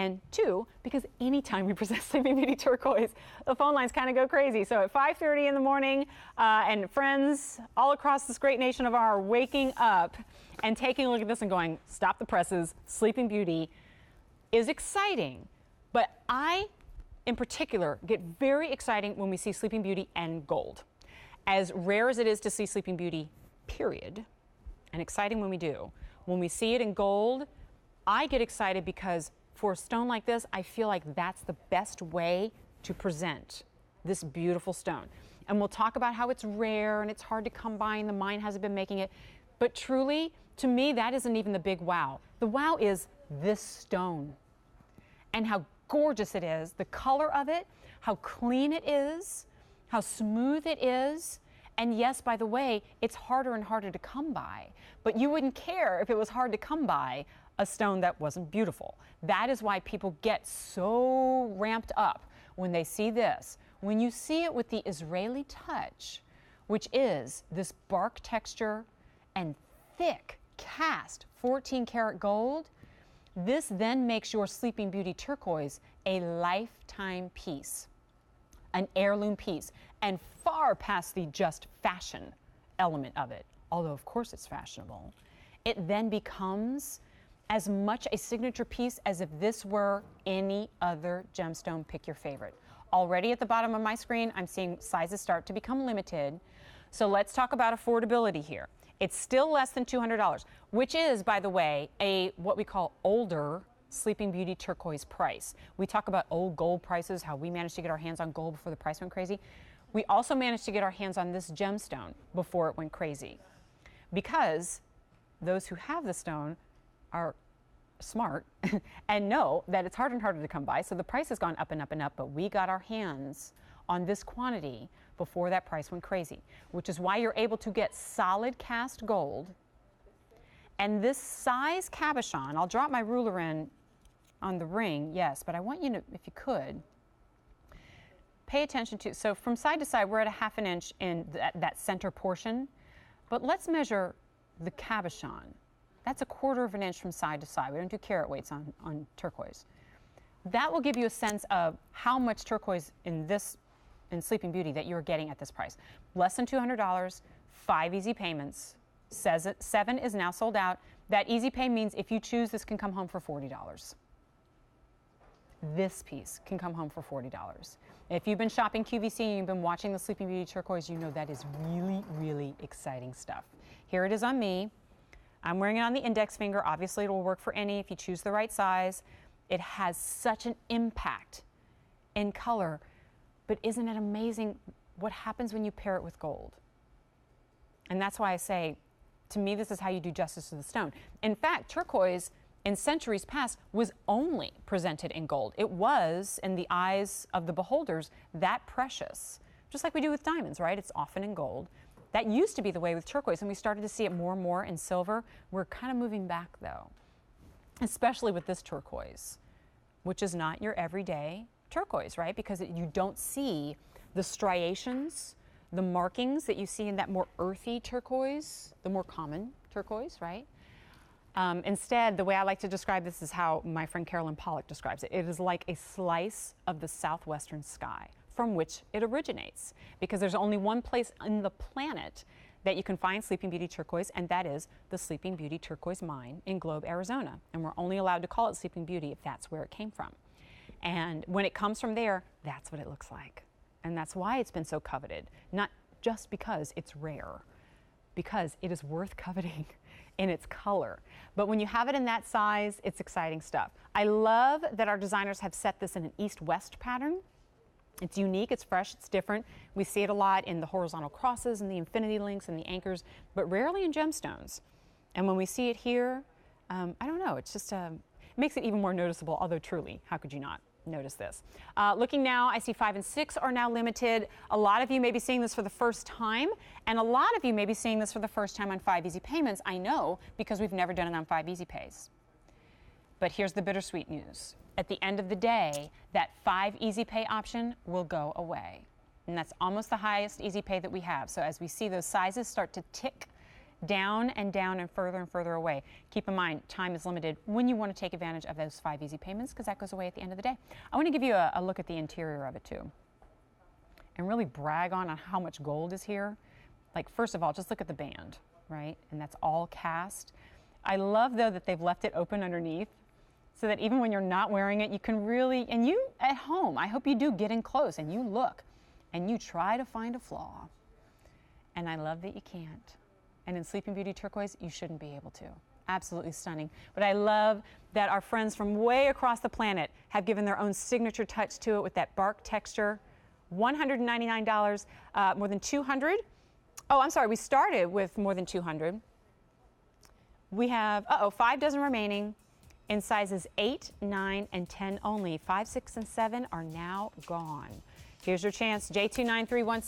And 2, because anytime we present Sleeping Beauty Turquoise, the phone lines kind of go crazy. So at 5:30 in the morning, and friends all across this great nation of ours are waking up and taking a look at this and going, stop the presses, Sleeping Beauty is exciting. But I, in particular, get very excited when we see Sleeping Beauty and gold. As rare as it is to see Sleeping Beauty, period, and exciting when we do. When we see it in gold, I get excited because for a stone like this, I feel like that's the best way to present this beautiful stone. And we'll talk about how it's rare and it's hard to come by and the mine hasn't been making it. But truly, to me, that isn't even the big wow. The wow is this stone and how gorgeous it is, the color of it, how clean it is, how smooth it is. And yes, by the way, it's harder and harder to come by. But you wouldn't care if it was hard to come by a stone that wasn't beautiful. That is why people get so ramped up when they see this. When you see it with the Israeli touch, which is this bark texture and thick cast 14-karat gold, this then makes your Sleeping Beauty Turquoise a lifetime piece, an heirloom piece, and far past the just fashion element of it, although of course it's fashionable. It then becomes as much a signature piece as if this were any other gemstone. Pick your favorite. Already at the bottom of my screen, I'm seeing sizes start to become limited. So let's talk about affordability here. It's still less than $200, which is, by the way, a what we call older Sleeping Beauty Turquoise price. We talk about old gold prices, how we managed to get our hands on gold before the price went crazy. We also managed to get our hands on this gemstone before it went crazy, because those who have the stone are smart and know that it's harder and harder to come by. So the price has gone up and up and up, but we got our hands on this quantity before that price went crazy, which is why you're able to get solid cast gold. And this size cabochon, I'll drop my ruler in on the ring, yes, but I want you to, if you could, pay attention to, so from side to side, we're at a ½ an inch in that center portion, but let's measure the cabochon. That's a ¼ inch from side to side. We don't do carat weights on turquoise. That will give you a sense of how much turquoise in Sleeping Beauty that you're getting at this price. Less than $200, 5 easy payments. 7 is now sold out. That easy pay means if you choose, this can come home for $40. This piece can come home for $40. If you've been shopping QVC and you've been watching the Sleeping Beauty Turquoise, you know that is really, really exciting stuff. Here it is on me. I'm wearing it on the index finger. Obviously, it will work for any if you choose the right size. It has such an impact in color, but isn't it amazing what happens when you pair it with gold? And that's why I say, to me, this is how you do justice to the stone. In fact, turquoise in centuries past was only presented in gold. It was, in the eyes of the beholders, that precious. Just like we do with diamonds, right? It's often in gold. That used to be the way with turquoise, and we started to see it more and more in silver. We're kind of moving back, though, especially with this turquoise, which is not your everyday turquoise, right? Because you don't see the striations, the markings that you see in that more earthy turquoise, the more common turquoise, right? Instead, the way I like to describe this is how my friend Carolyn Pollock describes it. It is like a slice of the southwestern sky from which it originates, because there's only one place on the planet that you can find Sleeping Beauty Turquoise, and that is the Sleeping Beauty Turquoise mine in Globe, Arizona. And we're only allowed to call it Sleeping Beauty if that's where it came from. And when it comes from there, that's what it looks like. And that's why it's been so coveted, not just because it's rare, because it is worth coveting in its color. But when you have it in that size, it's exciting stuff. I love that our designers have set this in an east-west pattern. It's unique, it's fresh, it's different. We see it a lot in the horizontal crosses and the infinity links and the anchors, but rarely in gemstones. And when we see it here, I don't know, it's just, it makes it even more noticeable, although truly, how could you not notice this? Looking now, I see 5 and 6 are now limited. A lot of you may be seeing this for the first time, and a lot of you may be seeing this for the first time on 5 easy payments. I know, because we've never done it on 5 easy pays. But here's the bittersweet news. At the end of the day, that 5 easy pay option will go away. And that's almost the highest easy pay that we have. So as we see those sizes start to tick down and down and further away. Keep in mind, time is limited when you want to take advantage of those 5 easy payments, because that goes away at the end of the day. I want to give you a look at the interior of it too, and really brag on how much gold is here. Like, first of all, just look at the band, right? And that's all cast. I love, though, that they've left it open underneath so that even when you're not wearing it, you can really, and you at home, I hope you do get in close and you look and you try to find a flaw. And I love that you can't. And in Sleeping Beauty Turquoise, you shouldn't be able to. Absolutely stunning. But I love that our friends from way across the planet have given their own signature touch to it with that bark texture. $199, more than 200. Oh, I'm sorry, we started with more than 200. We have, 5 dozen remaining in sizes 8, 9, and 10 only. 5, 6, and 7 are now gone. Here's your chance, J29316.